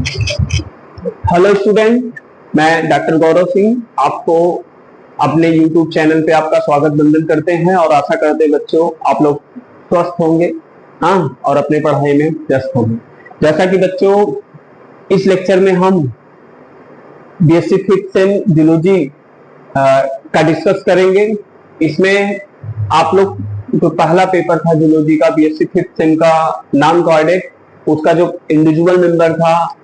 Hello student, मैं doctor Gaurav Singh आपको अपने यूट्यूब चैनल पे आपका स्वागत वंदन करते हैं और आशा करते हैं बच्चों आप लोग स्वस्थ होंगे, हाँ, और अपनी पढ़ाई में व्यस्त होंगे। जैसा कि बच्चों इस लेक्चर में हम बीएससी फिफ्थ सेम जूलॉजी का डिस्कस करेंगे। इसमें आप लोग जो पहला पेपर था जूलॉजी का बीएससी फिफ्थ सेम का नॉन कोऑर्डिनेट, उसका जो इंडिविजुअल मेंबर था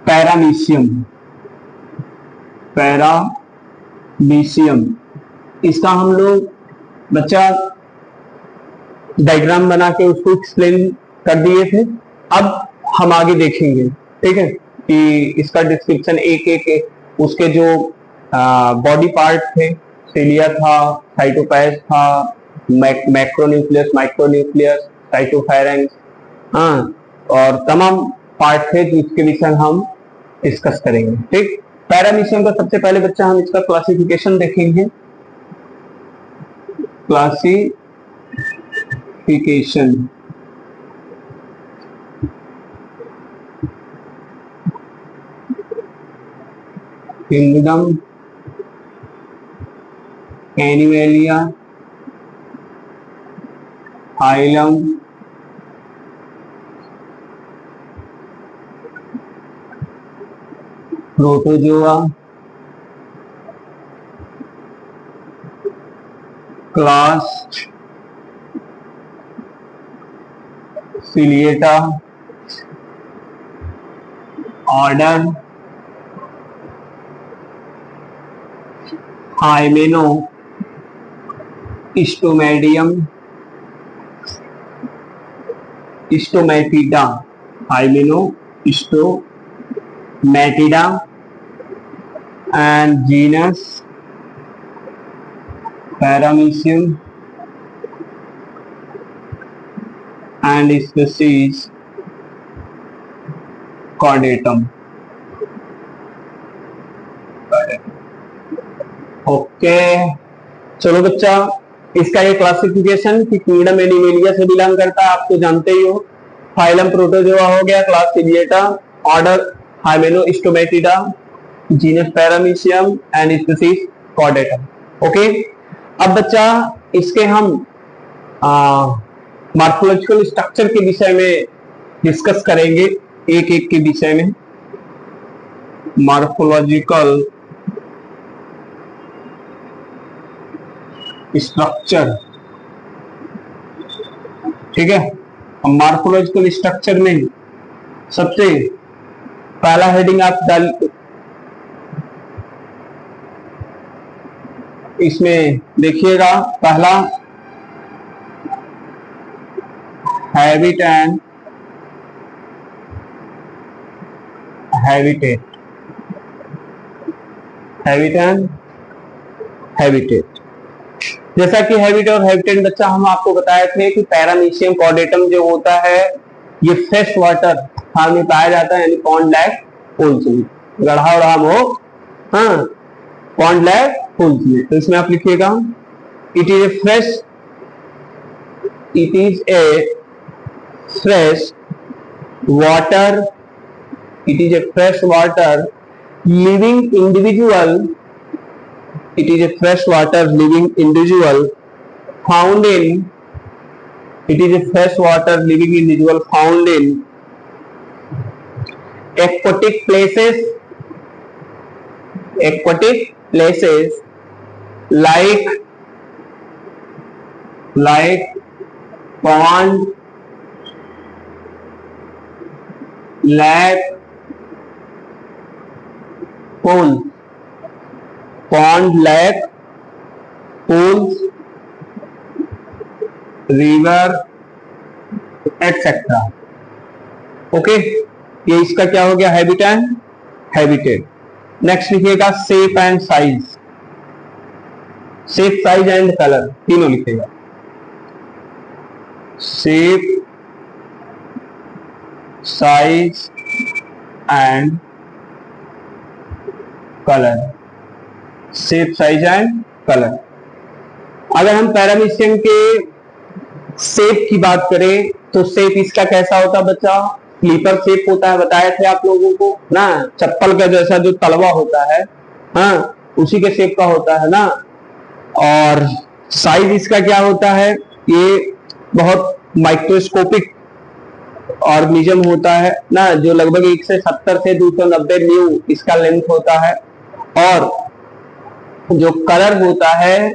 पैरामीशियम, इसका हम लोग बच्चा डायग्राम बना के उसको एक्सप्लेन कर दिए थे। अब हम आगे देखेंगे, ठीक है, कि इसका डिस्क्रिप्शन एक एक उसके जो बॉडी पार्ट थे, सेलिया था, साइटोपैज था, मैक्रोन्यूक्लियस, माइक्रोन्यूक्लियस, साइटोफैरेंक्स, हाँ, और तमाम पार्ट थे जिसके विषय हम डिस्कस करेंगे। ठीक, पैरामीशियम का सबसे पहले बच्चा हम इसका क्लासिफिकेशन देखेंगे। Classification kingdom animalia, phylum, protozoa, class ciliata, order hymenostomatida, hymenostomatida, and genus Paramecium and species Chordatum। Okay, चलो बच्चा, इसका ये क्लासिफिकेशन कि किंगडम एनिमेलिया से बिलोंग करता है, आपको जानते ही हो। फाइलम प्रोटोजोआ हो गया, class ciliata, order hymenostomatida, genus paramecium and species chordatum. Okay, अब बच्चा इसके हम मॉर्फोलॉजिकल स्ट्रक्चर के विषय में डिस्कस करेंगे, एक एक के विषय में। मॉर्फोलॉजिकल स्ट्रक्चर, ठीक है। मॉर्फोलॉजिकल स्ट्रक्चर में सबसे पहला हेडिंग आप डाल, इसमें देखिएगा, पहला habit and habitat, habit and habitat. जैसा कि हैबिट और हैबिटेट बच्चा हम आपको बताए थे कि पैरामीशियम कॉर्डेटम जो होता है ये फ्रेश वाटर खाल में पाया जाता है, यानी पॉन्ड लैक पूल्स में, गढ़ा और आम हो, हाँ, पॉन्ड लैक पूल्स में। तो इसमें आप लिखिएगा it is a fresh water, it is a fresh water living individual, it is a fresh water living individual found in, it is a fresh water living individual found in aquatic places like pond, lake, pond, lake, pools, river, etc। Okay, ये इसका क्या हो गया, habit and habitat. Next लिखिएगा shape and size, shape, size and colour, तीनों लिखिएगा। Shape, size and colour, shape, size and colour. अगर हम पैरामीशियम के शेप की बात करें तो शेप इसका कैसा होता है बच्चा, स्लीपर शेप होता है, बताए थे आप लोगों को ना, चप्पल का जैसा जो तलवा होता है, हाँ, उसी के शेप का होता है ना। और साइज इसका क्या होता है, ये बहुत माइक्रोस्कोपिक ऑर्गेनिज्म होता है ना, जो लगभग 170 से 290 न्यू इसका लेंथ होता है। और जो कलर होता है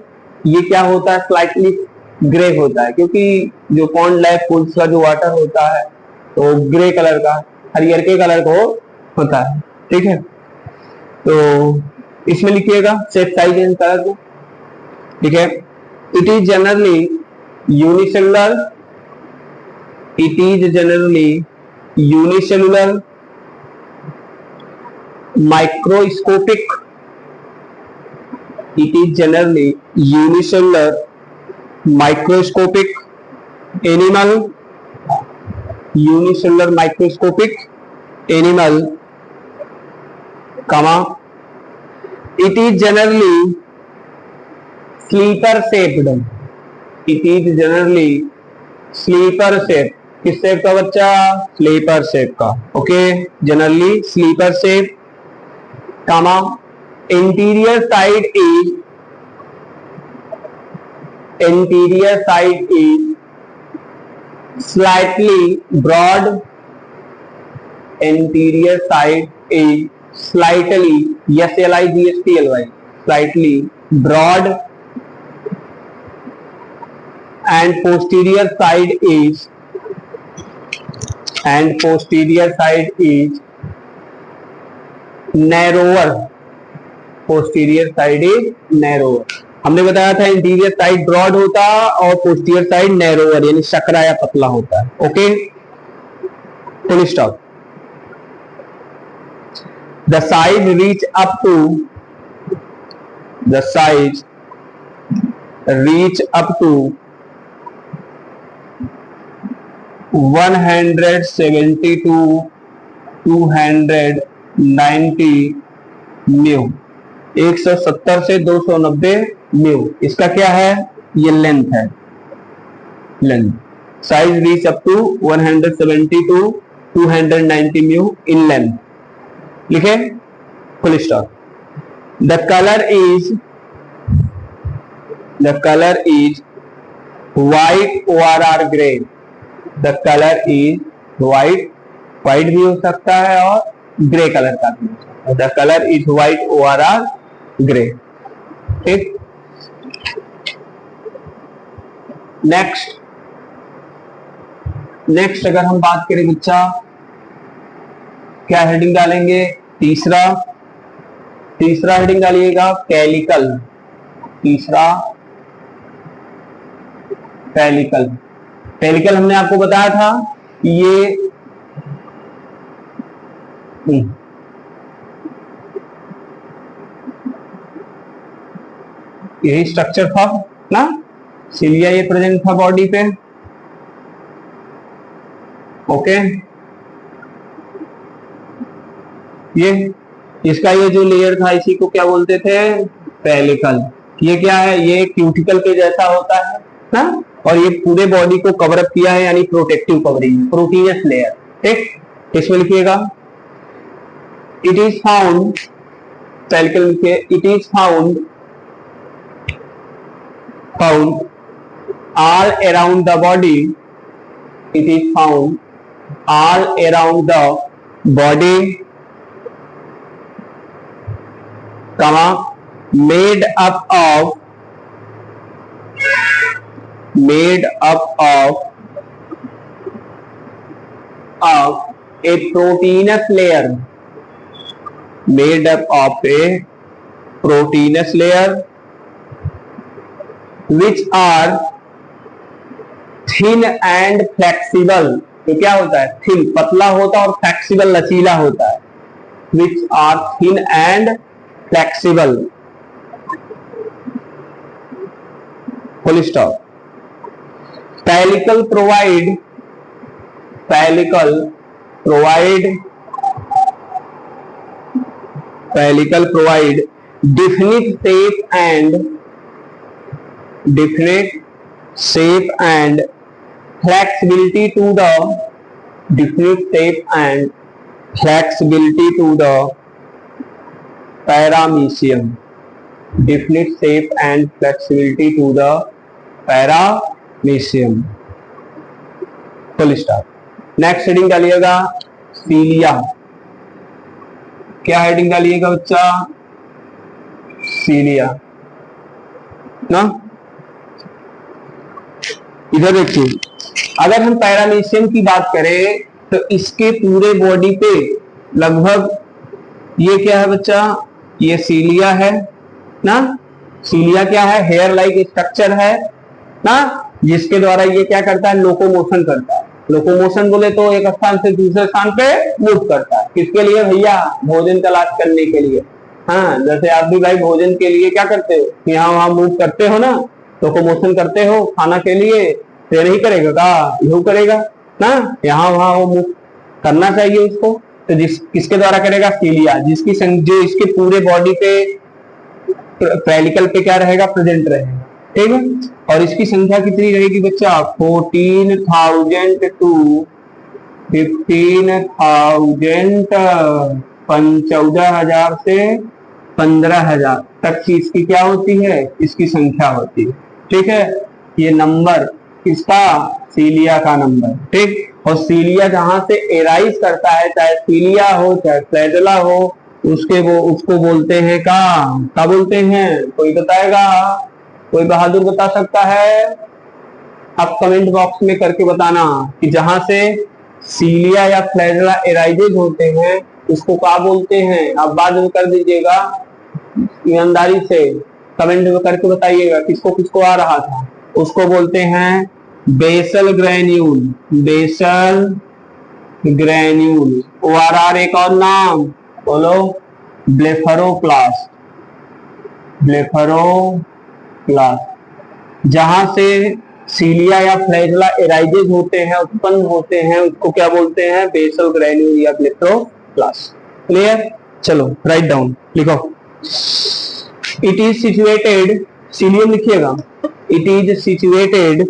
ये क्या होता है, स्लाइटली ग्रे होता है, क्योंकि जो पॉन्ड लाइक पूल्स का जो वाटर होता है तो ग्रे कलर का, हरियर के कलर को होता है। ठीक है, तो इसमें लिखिएगा शेप, साइज एंड कलर को। ठीक है, it is generally unicellular, it is generally unicellular, microscopic, it is generally unicellular, microscopic animal, unicellular microscopic animal, comma, it is generally sleeper shaped, it is generally sleeper shape, किस shape का बच्चा, slipper shape का। Okay, generally slipper shape, comma, interior side is slightly broad, interior side is slightly, SLIGHTLY, slightly broad, and posterior side is narrower, posterior side is narrower। हमने बताया था interior side broad होता और posterior side narrower यानी सकरा या पतला होता है। Okay, full stop. The size reach up to 170 to 290 mu, 170 से 290 म्यू, इसका क्या है, ये लेंथ है, length. Size reach up to 170 to 290 mu in length. लिखे, full stop. The colour is white ORR grey, the colour is white, white भी हो सकता है और ग्रे कलर का भी हो सकता है। The colour is white ORR grey. ठीक, नेक्स्ट अगर हम बात करें बच्चा, क्या हेडिंग डालेंगे, तीसरा हेडिंग डालिएगा कैलिकल, तीसरा कैलिकल। कैलिकल हमने आपको बताया था कि यही स्ट्रक्चर था ना, सिलिया ये प्रेजेंट था बॉडी पे। ओके, ये इसका ये जो लेयर था इसी को क्या बोलते थे, पेलिकल। ये क्या है, ये क्यूटिकल के जैसा होता है ना, और ये पूरे बॉडी को कवर अप किया है, यानी प्रोटेक्टिव कवरिंग, प्रोटीनस लेयर। ठीक, इसमें लिखिएगा इट इज फाउंड, पेलिकल लिखिए, it is found all around the body, it is found all around the body, comma, made up of a proteinous layer, made up of a proteinous layer which are thin and flexible। तो क्या होता है, thin पतला होता है और flexible लचीला होता है, which are thin and flexible, full stop। pellicle provide definite shape and flexibility to the definite shape and flexibility to the paramecium. Definite shape and flexibility to the paramecium. Full stop. Next heading डालिएगा सीलिया। क्या heading डालिएगा बच्चा? सीलिया ना। इधर देखिए, अगर हम paramecium की बात करें तो इसके पूरे बॉडी पे लगभग ये क्या है बच्चा? ये सीलिया है ना। सीलिया क्या है? हेयर लाइक स्ट्रक्चर है ना, जिसके द्वारा ये क्या करता है? लोकोमोशन करता है। लोकोमोशन बोले तो एक स्थान से दूसरे स्थान पे मूव करता है। किसके लिए भैया? भोजन तलाश करने के लिए। हाँ, जैसे आप भी भाई भोजन के लिए क्या करते हो? यहाँ वहां मूव करते हो ना, लोकोमोशन करते हो खाना के लिए। तो नहीं करेगा का? यू करेगा ना, यहाँ वहां वो मूव करना चाहिए उसको। तो किसके द्वारा करेगा? सीलिया, जिसकी जो इसके पूरे बॉडी पे पेलिकल पे क्या रहेगा? प्रेजेंट रहेगा। ठीक है, और इसकी संख्या कितनी रहेगी बच्चा? 14,000 to 15,000, 14,000 से 15,000 तक की इसकी क्या होती है? इसकी संख्या होती है। ठीक है, ये नंबर किसका? सीलिया का नंबर। ठीक, और सीलिया जहां से एराइज करता है, चाहे सीलिया हो चाहे फ्लैजेला हो, उसको बोलते हैं क्या बोलते हैं? कोई बताएगा? कोई बहादुर बता सकता है? आप कमेंट बॉक्स में करके बताना कि जहां से सीलिया या फ्लैजेला एराइजेज होते हैं उसको क्या बोलते हैं। आप बाद में कर दीजिएगा, ईमानदारी से कमेंट में करके बताइएगा किसको किसको आ रहा था। उसको बोलते हैं basal granule. Basal granule. ORR एक और नाम बोलो, ब्लेफरोप्लास्ट। ब्लेफरोप्लास्ट। जहां से सीलिया या फ्लैजेला एराइजेज होते हैं, उत्पन्न होते हैं, उसको क्या बोलते हैं? बेसल ग्रेन्यूल या ब्लेफरोप्लास्ट। क्लियर? चलो राइट डाउन, लिखो। इट इज सिचुएटेड, सीलियम लिखिएगा। It is situated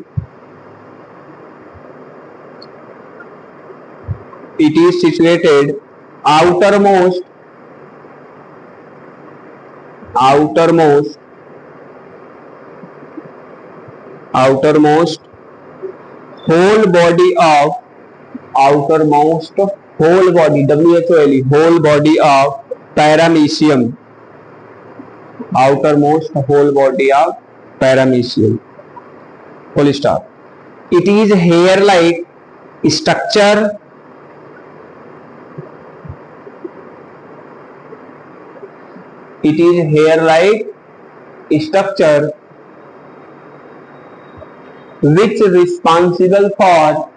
outermost whole body of whole body of paramecium. Outermost whole body of paramecium. Full stop. It is hair-like structure which responsible for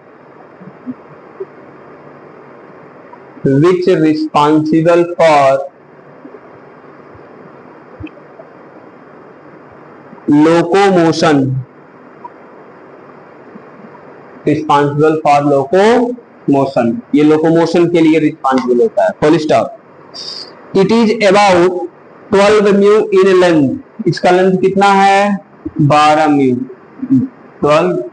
locomotion. ये locomotion के लिए responsible होता है। Full stop. It is about 12 mu in length. इसका length कितना है? 12 mu. 12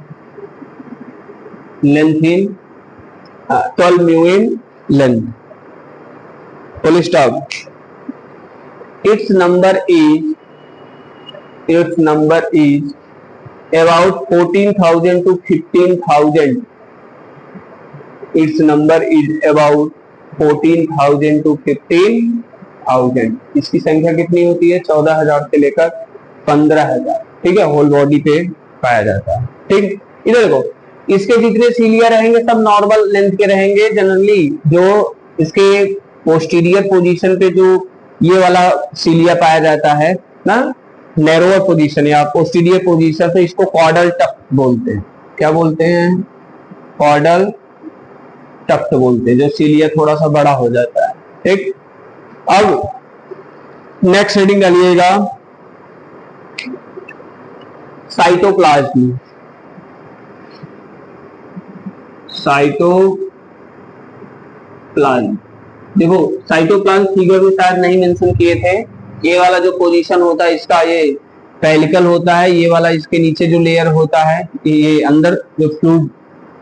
mu in length. Full stop. It's number is about 14,000 to 15,000. Its number is about 14,000 to 15,000. इसकी संख्या कितनी होती है? 14,000 से लेकर 15,000। ठीक है, होल बॉडी पे पाया जाता है। ठीक, इधर देखो, इसके जितने सीलिया रहेंगे सब नॉर्मल लेंथ के रहेंगे जनरली। जो इसके पोस्टीरियर पोजीशन पे जो ये वाला सीलिया पाया जाता है ना, नैरोअर पोजीशन या पोस्टीरियर पोजीशन से, इसको कॉर्डल टफ्ट बोलते हैं। क्या बोलते हैं? कॉर्डल टफ्ट बोलते हैं, जो सीलिया थोड़ा सा बड़ा हो जाता है। ठीक, अब नेक्स्ट हेडिंग डालिएगा साइटोप्लाज्म। देखो, साइटोप्लाज्म फिगर में शायद नहीं मेंशन किए थे। ये वाला जो पोजीशन होता है इसका, ये पेलिकल होता है। ये वाला इसके नीचे जो लेयर होता है, ये अंदर जो फ्लूइड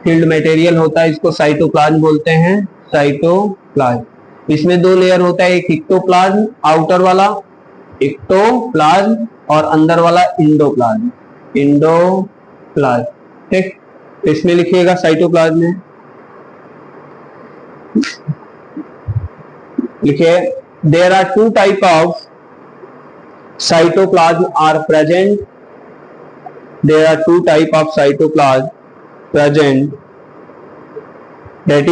फील्ड मटेरियल होता है, इसको साइटोप्लाज्म बोलते हैं, साइटोप्लाज्म। इसमें दो लेयर होता है, एक इक्टोप्लाज्म आउटर वाला इक्टोप्लाज्म और अंदर वाला इंडोप्लाज्म, इंडोप्लाज्म। ठीक, इसमें लिखिएगा साइटोप्लाज्म में लिखिए there are two type of cytoplasm are present, there are two type of cytoplasm present, that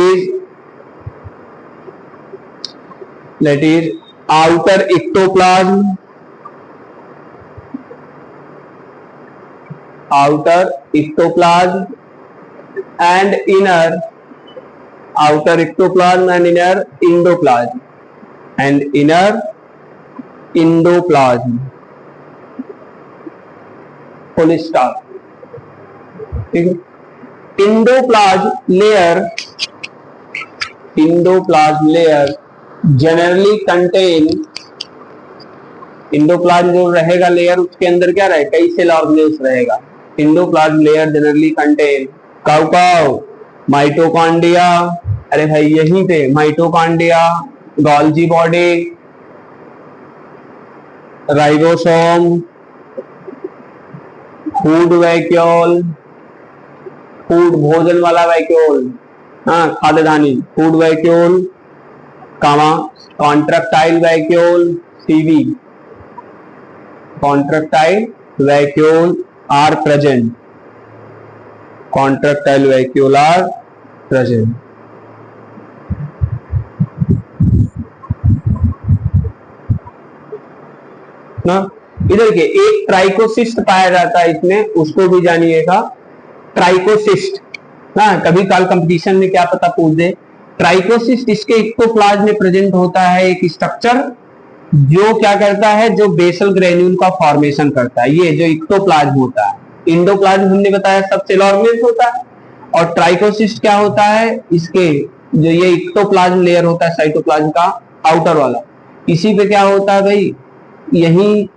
is outer ectoplasm, outer ectoplasm and inner outer ectoplasm and inner endoplasm and inner endoplasm, full stop। ठीक है, endoplasm layer generally contain, endoplasm जो रहेगा layer उसके अंदर क्या रहेगा, कई cell organelles रहेगा। एंडोप्लाज्म लेयर जनरली कंटेन काउ माइटोकॉन्ड्रिया, अरे भाई यहीं पे mitochondria, golgi body, ribosome, food vacuole, food भोजन वाला वैक्यूल, हाँ खाद्यधानी, food vacuole, comma contractile vacuole, CV, contractile vacuole are present, contractile vacuole are present. ना इधर के एक ट्राइकोसिस्ट पाया जाता है इसमें, उसको भी जानिएगा ट्राइकोसिस्ट ना, कभी काल कंपटीशन में क्या पता पूछ दे। ट्राइकोसिस्ट इसके इक्टोप्लाज्म में प्रेजेंट होता है एक स्ट्रक्चर जो क्या करता है, जो बेसल ग्रेन्यूल का फॉर्मेशन करता है, ये जो इक्टोप्लाज्म होता है। इंडोप्लाज्म हमने बताया सब सेल ऑर्गेनेल्स होता है, और ट्राइकोसिस्ट क्या होता है, इसके जो ये इक्टोप्लाज्म लेयर होता है साइटोप्लाज्म का आउटर वाला, इसी पे क्या होता है भाई, यहीं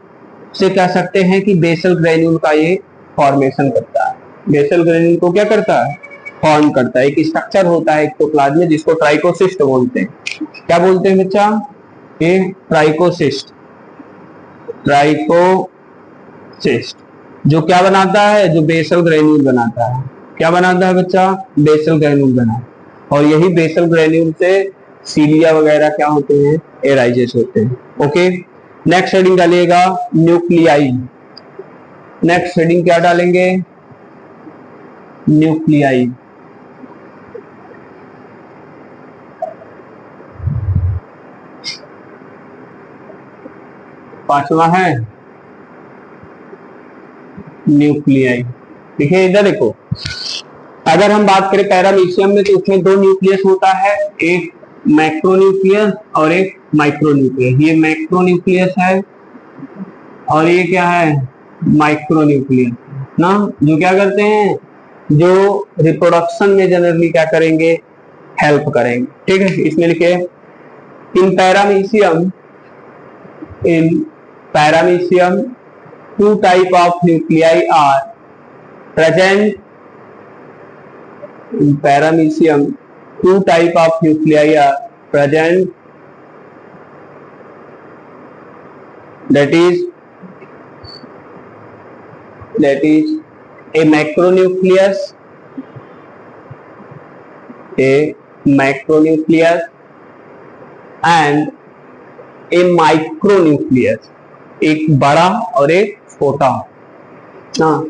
से कह सकते हैं कि बेसल ग्रेन्यूल का ये फॉर्मेशन करता है। बेसल ग्रेन्यूल को क्या करता है, फॉर्म करता है। एक स्ट्रक्चर होता है एक्टोप्लाज्म में जिसको ट्राइकोसिस्ट बोलते हैं। क्या बोलते हैं बच्चा, ये ट्राइकोसिस्ट, ट्राइकोसिस्ट जो क्या बनाता है, जो बेसल ग्रेन्यूल बनाता है। क्या बनाता है बच्चा, बेसल ग्रेन्यूल बनाता है, और यही बेसल ग्रेन्यूल से सीलिया वगैरह क्या होते हैं, एराइजेस होते हैं। ओके, नेक्स्ट हेडिंग डालिएगा न्यूक्लियाई। नेक्स्ट हेडिंग क्या डालेंगे, न्यूक्लियाई। पांचवा है न्यूक्लियाई। देखिए इधर देखो, अगर हम बात करें पैरामीशियम में तो उसमें दो न्यूक्लियस होता है, एक मैक्रोन्यूक्लियस और एक माइक्रोन्यूक्लियस। ये मैक्रोन्यूक्लियस है और ये क्या है, माइक्रोन्यूक्लियस ना, जो क्या करते हैं, जो रिप्रोडक्शन में जनरली क्या करेंगे, हेल्प करेंगे। ठीक है, इसमें लिखे in paramecium two type of nuclei are present, in paramecium two type of nuclei are present, that is a macronucleus and a micronucleus, एक बड़ा और एक छोटा। हाँ,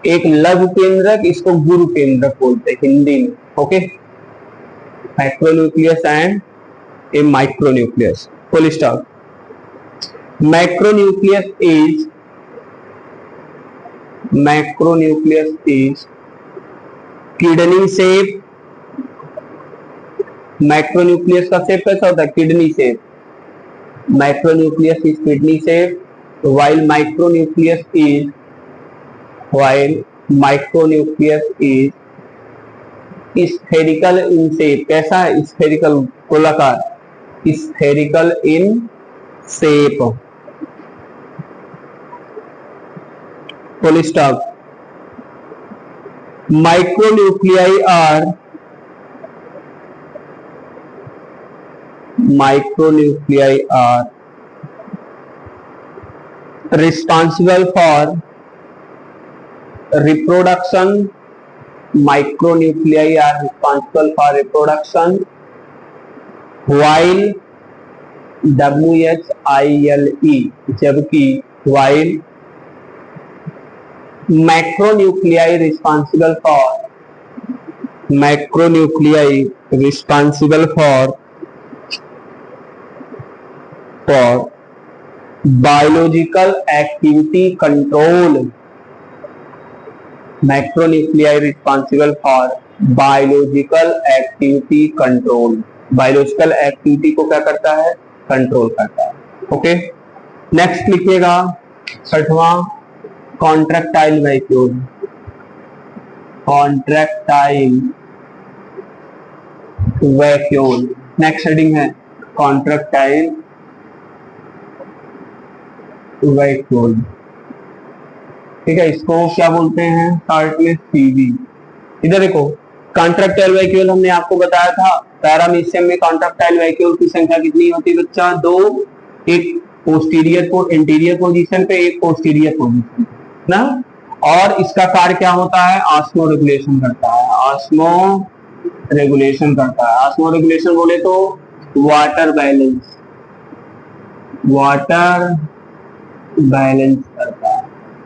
एक लघु केंद्रक, इसको गुरु केंद्रक बोलते हैं हिंदी में। Okay, macronucleus and A micronucleus, full stop. Macronucleus is kidney shape. Macronucleus का शेप कैसा होता है, kidney shape. Macronucleus is kidney shape, while micronucleus is spherical in shape। कैसा है, spherical, गोलाकार, spherical in shape, full stop। Micronuclei are responsible for reproduction. Micronuclei are responsible for reproduction, while WHILE, जबकि while macronuclei responsible for biological activity control. Macronuclei responsible for biological activity control. Biological activity को क्या करता है, control करता है. Okay, next लिखिएगा 6वां, contractile vacuole. Contractile vacuole next heading है, कॉन्ट्रैक्टाइल वैक्यूल. ठीक है, इसको क्या बोलते हैं, शॉर्ट में सीवी. इधर देखो, कॉन्ट्रैक्टाइल वैक्यूल हमने आपको बताया था, पैरामीशियम में कॉन्ट्रैक्टाइल वैक्यूल की संख्या कितनी होती है बच्चा, 2. एक पोस्टीरियर को इंटीरियर पोजीशन पे, एक पोस्टीरियर पोजीशन ना. और इसका कार्य क्या होता है, ऑस्मो रेगुलेशन करता है. ऑस्मो रेगुलेशन करता है. ऑस्मो रेगुलेशन बोले तो वाटर बैलेंस करता है.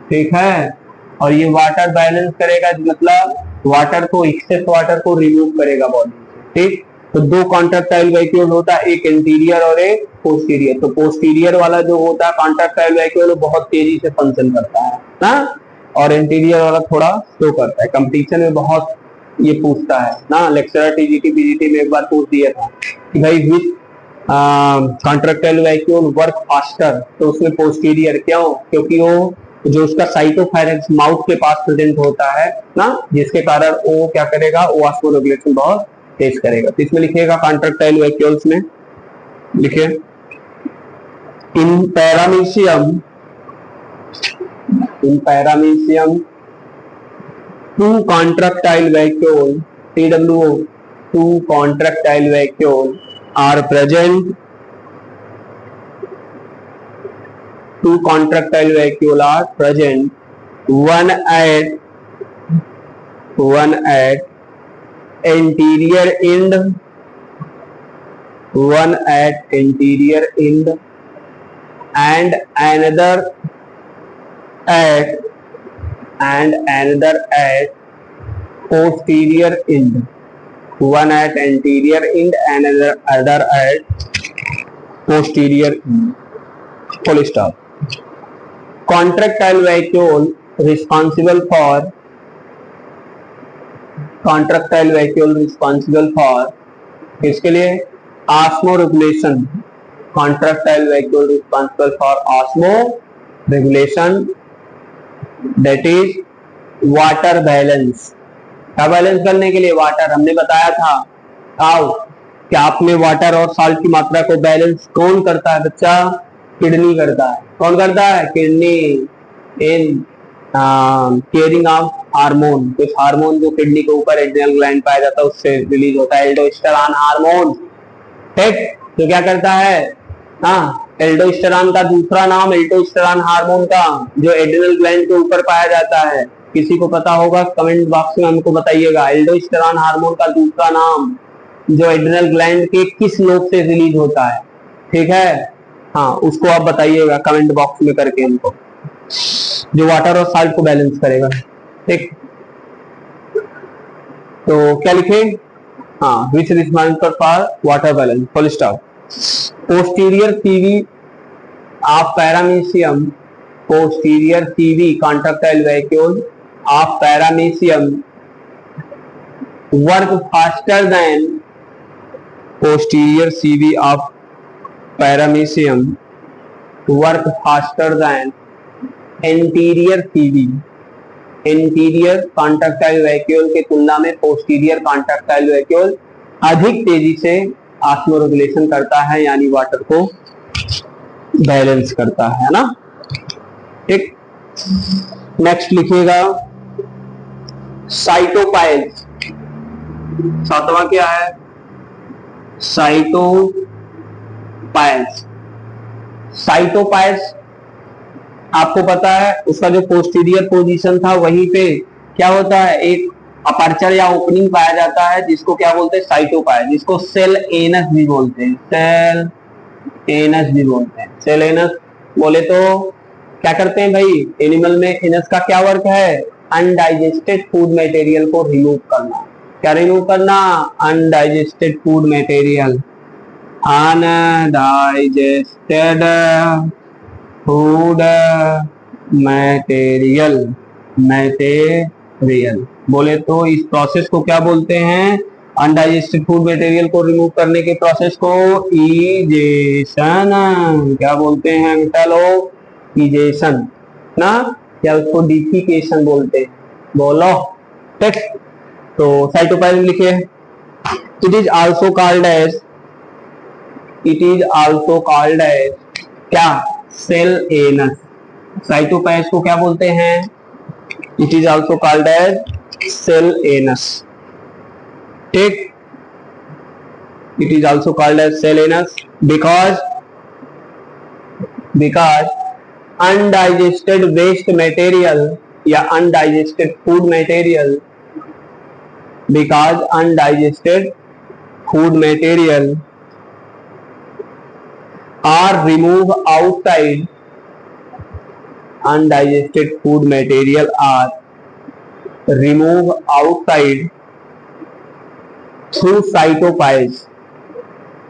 ठीक है, और ये वाटर बैलेंस करेगा, मतलब वाटर को, एक्सेस वाटर को रिमूव करेगा बॉडी से. ठीक, तो 2 कॉन्ट्रैक्टाइल वैक्यूल होता है, एक इंटीरियर और एक पोस्टीरियर. तो पोस्टीरियर वाला जो होता है कॉन्ट्रैक्टाइल वैक्यूल बहुत तेजी से फंक्शन करता है ना, और इंटीरियर वाला थोड़ा स्लो करता है. कंपटीशन में बहुत ये पूछता है ना, लेक्चरर टीजीटी पीजीटी में एक बार पूछ दिया था कि भाई विच कॉन्ट्रैक्टाइल वैक्यूल वर्क फास्टर, तो उसमें पोस्टीरियर. क्यों, क्योंकि वो जो उसका साइटोफैरेंक्स माउथ के पास प्रेजेंट होता है ना, जिसके कारण वो क्या करेगा, वो ऑस्मो रेगुलेशन बहुत तेज करेगा. तो इसमें लिखिएगा कॉन्ट्रैक्टाइल वैक्यूल्स में लिखिए, इन paramecium 2 contractile vacuole, TWO, 2 contractile vacuole are present. 2 contractile vacuole are present, one at anterior end, one at anterior end, and another at posterior end. One at anterior end and other at posterior end. Full stop. Contractile vacuole responsible for किसके लिए, osmo regulation. Contractile vacuole responsible for osmo regulation, that is water balance. क्या balance करने के लिए, water. हमने बताया था आओ कि आपने वाटर और साल्ट की मात्रा को बैलेंस कौन करता है बच्चा, किडनी करता है. कौन करता है, kidney. In caring of hormone, कुछ हार्मोन जो किडनी के ऊपर एड्रिनल ग्लैंड पाया जाता है उससे रिलीज होता है, एल्डोस्टेरॉन हार्मोन. ठीक, तो क्या करता है, एल्डोस्टेरॉन का दूसरा नाम, एल्डोस्टेरॉन हार्मोन का जो एड्रिनल ग्लैंड के ऊपर पाया जाता है, किसी को पता होगा कमेंट बॉक्स में हमको बताइएगा. एल्डोस्टेरॉन हार्मोन का दूसरा नाम जो एड्रिनल ग्लैंड के किस लोब से रिलीज होता है. ठीक है, हाँ, उसको आप बताइएगा कमेंट बॉक्स में करके हमको, जो वाटर और साल्ट को बैलेंस करेगा. ठीक, तो क्या लिखे, हाँ, which responsible for water balance. Full stop. Posterior CV of paramecium, posterior CV contractile vacuole of paramecium work faster than, posterior CV of paramecium work faster than anterior CV. Anterior contractile vacuole के तुलना में posterior contractile vacuole अधिक तेजी से osmo regulation करता है, यानी water को बैलेंस करता है ना. ठीक, नेक्स्ट लिखिएगा साइटोपाइज, सातवां क्या है? साइटोपाइज। साइटोपाइज आपको पता है उसका जो पोस्टीरियर पोजीशन था वहीं पे क्या होता है, एक अपर्चर या ओपनिंग पाया जाता है जिसको क्या बोलते हैं? साइटोपाइज, जिसको सेल एनस भी बोलते हैं, सेल एनस भी बोलते हैं। सेल एनस बोले तो क्या करते हैं भाई एनिमल में? एनस का क्या वर्क है? अनडाइजेस्टेड फूड मटेरियल को रिमूव करना। क्या रिमूव करना? Undigested food material, undigested food material, material बोले तो इस प्रोसेस को क्या बोलते हैं? अनडाइजेस्टेड फूड मटेरियल को रिमूव करने के प्रोसेस को इजेशन क्या बोलते हैं? चलो इजेशन ना, या उसको डिफिकेशन बोलते हैं। बोलो टेक्स्ट। तो साइटोप्लाज्म लिखिए। It is also called as, it is also called as क्या? Cell anus. साइटोप्लाज्म को क्या बोलते हैं? It is also called as cell anus. ठीक, it is also called as cell anus because undigested waste material या undigested food material, because undigested food material are removed outside, undigested food material are removed outside through cytoplasm.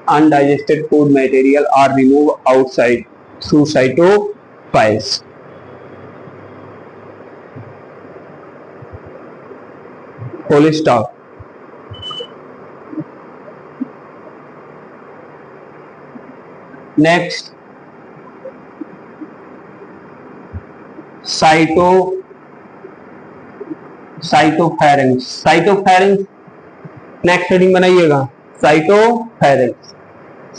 Undigested food material are removed outside through cytoplasm. Full stop. Next cytopharynx. Cytopharynx next heading बनाइएगा, cytopharynx.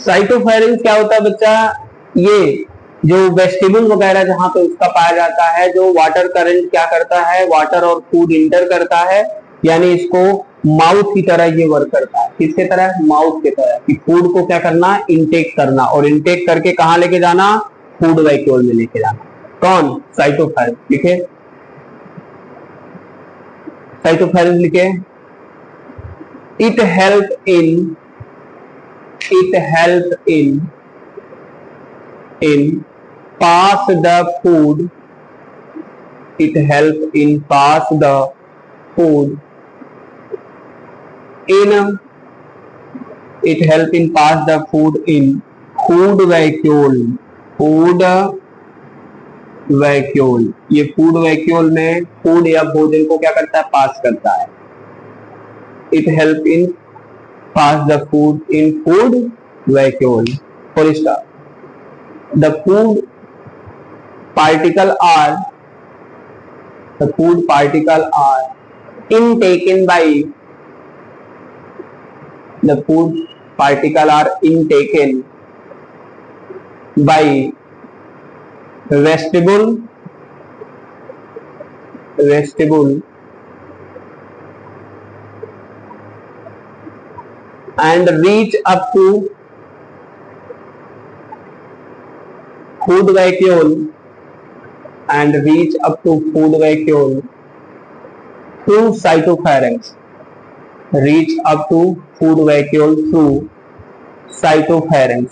साइटोफेरेंक्स क्या होता है बच्चा? ये जो vestibule वगैरह जहां पे उसका पाया जाता है, जो वाटर करंट क्या करता है, वाटर और फूड इंटर करता है, यानी इसको माउथ की तरह ये वर्क करता है। किसके तरह? माउथ की तरह, कि फूड को क्या करना? इनटेक करना, और इनटेक करके कहां लेके जाना? फूड वैक्यूल में लेके जाना। कौन? साइटोफेरेंक्स। लिखे साइटोफेरेंक्स लिखे। It help in pass the food, it help in pass the food in, it help in pass the food in food vacuole, food vacuole। ये फूड वैक्यूल में फूड या भोजन को क्या करता है? पास करता है। it help in pass the food in food vacuole। Full stop. the food particle are intaken by, the food particle are intaken by vestibule and reach up to food vacuole through cytopharynx, reach up to food vacuole through cytopharynx,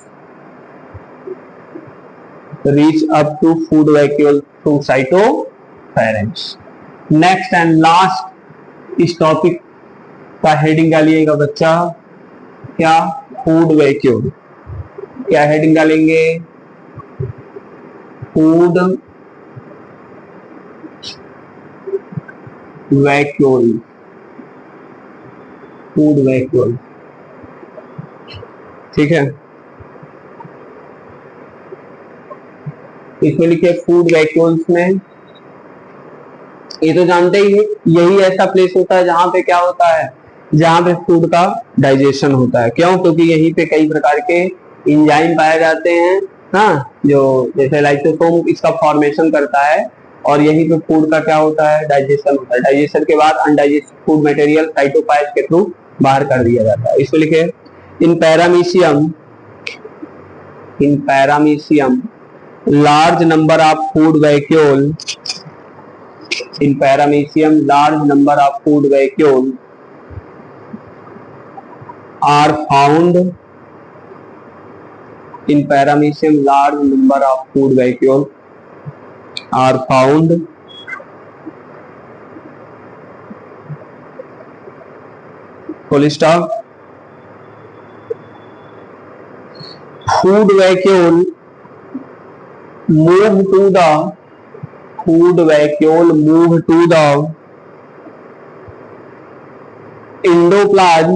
reach up to food vacuole through cytopharynx। Next and last इस topic का heading डालिएगा बच्चा, क्या? Food vacuole. क्या heading डालेंगे? Food vacuole, food vacuole. ठीक है, इसमें लिखिए फूड वैक्यूल्स में। ये तो जानते ही है, यही ऐसा प्लेस होता है जहां पे क्या होता है? जहां पे फूड का डाइजेशन होता है। क्यों? क्योंकि यहीं पे कई प्रकार के एंजाइम पाए जाते हैं, हाँ, जो जैसे लाइसोसोम इसका फॉर्मेशन करता है, और यही पे फूड का क्या होता है, डाइजेशन होता है। डाइजेशन के बाद अनडाइजेस्टेड फूड मटेरियल साइटोपाइज के थ्रू बाहर कर दिया जाता है। इसको लिखे in paramecium large number of food vacuole in paramecium large number of food vacuole are found in paramecium large number of food vacuole are found full stop food vacuole move to the food vacuole move to the endoplasm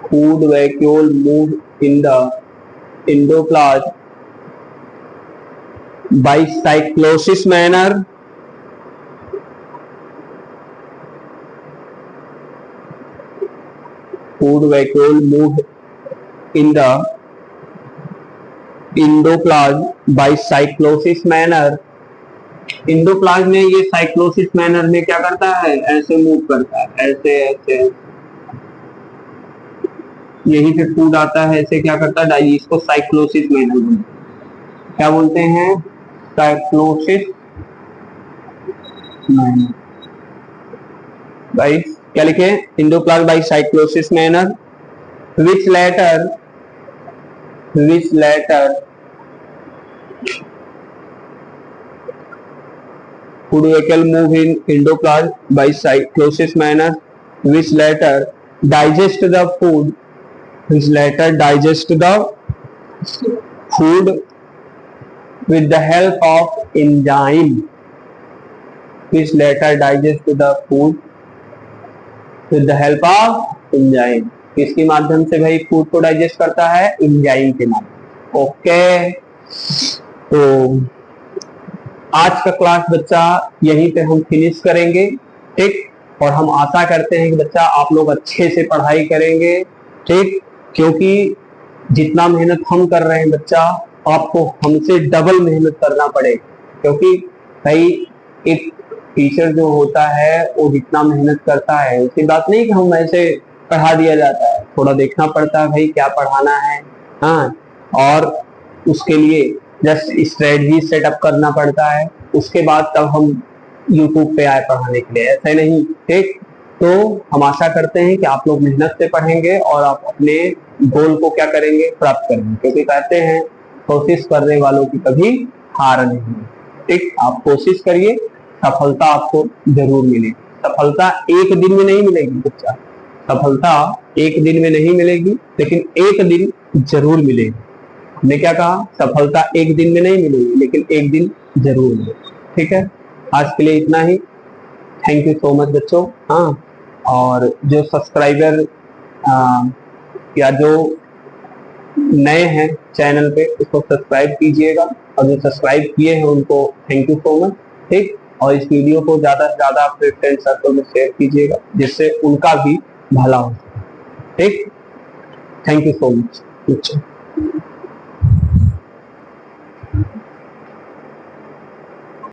food vacuole move in the endoplasm by cyclosis manner food vacuole move in the endoplasm by cyclosis manner endoplasm में ये cyclosis manner में क्या करता है, ऐसे move करता है, ऐसे ऐसे यही पे फूड आता है, ऐसे क्या करता है डाइजेस्ट को साइक्लोसिस मैनर बोलते हैं। क्या बोलते हैं, साइक्लोसिस मैनर। भाई क्या लिखे, endoplasm by cyclosis manner which latter food vacuole move in endoplasm by cyclosis manner which latter digest the food with the help of enzyme which latter digest the food with the help of enzyme किसके माध्यम से भाई food को digest करता है, enzyme के माध्यम। Okay, तो आज का क्लास बच्चा यहीं पे हम फिनिश करेंगे, ठीक। और हम आशा करते हैं कि बच्चा आप लोग अच्छे से पढ़ाई करेंगे, ठीक, क्योंकि जितना मेहनत हम कर रहे हैं बच्चा, आपको हमसे डबल मेहनत करना पड़ेगा। क्योंकि भाई एक टीचर जो होता है वो जितना मेहनत करता है, उसकी बात नहीं कि हम ऐसे पढ़ा दिया जाता है, थोड़ा देखना पड़ता है भाई क्या पढ़ाना है, हाँ, और उसके लिए जस्ट स्ट्रेटजी सेटअप करना पड़ता है, उसके बाद तब हम यूट्यूब पे आए पढ़ाने के लिए, ऐसे नहीं, ठीक। तो हम आशा करते हैं कि आप लोग मेहनत से पढ़ेंगे और आप अपने गोल को क्या करेंगे, प्राप्त करेंगे, क्योंकि कहते हैं कोशिश करने वालों की कभी हार नहीं, ठीक। आप कोशिश करिए, सफलता आपको जरूर मिलेगी। सफलता एक दिन में नहीं मिलेगी बच्चा, सफलता एक दिन में नहीं मिलेगी, लेकिन एक दिन जरूर मिलेगी। हमने क्या कहा, सफलता एक दिन में नहीं मिलेगी, लेकिन एक दिन जरूर मिलेगी, ठीक है। आज के लिए इतना ही, थैंक यू सो मच बच्चों। हाँ, और जो सब्सक्राइबर या जो नए हैं चैनल पे, उसको सब्सक्राइब कीजिएगा, और जो सब्सक्राइब किए हैं उनको थैंक यू सो मच, ठीक। और इस वीडियो को ज्यादा से ज्यादा अपने फ्रेंड सर्कल में शेयर कीजिएगा, जिससे उनका भी भला हो, ठीक। Thank you so much.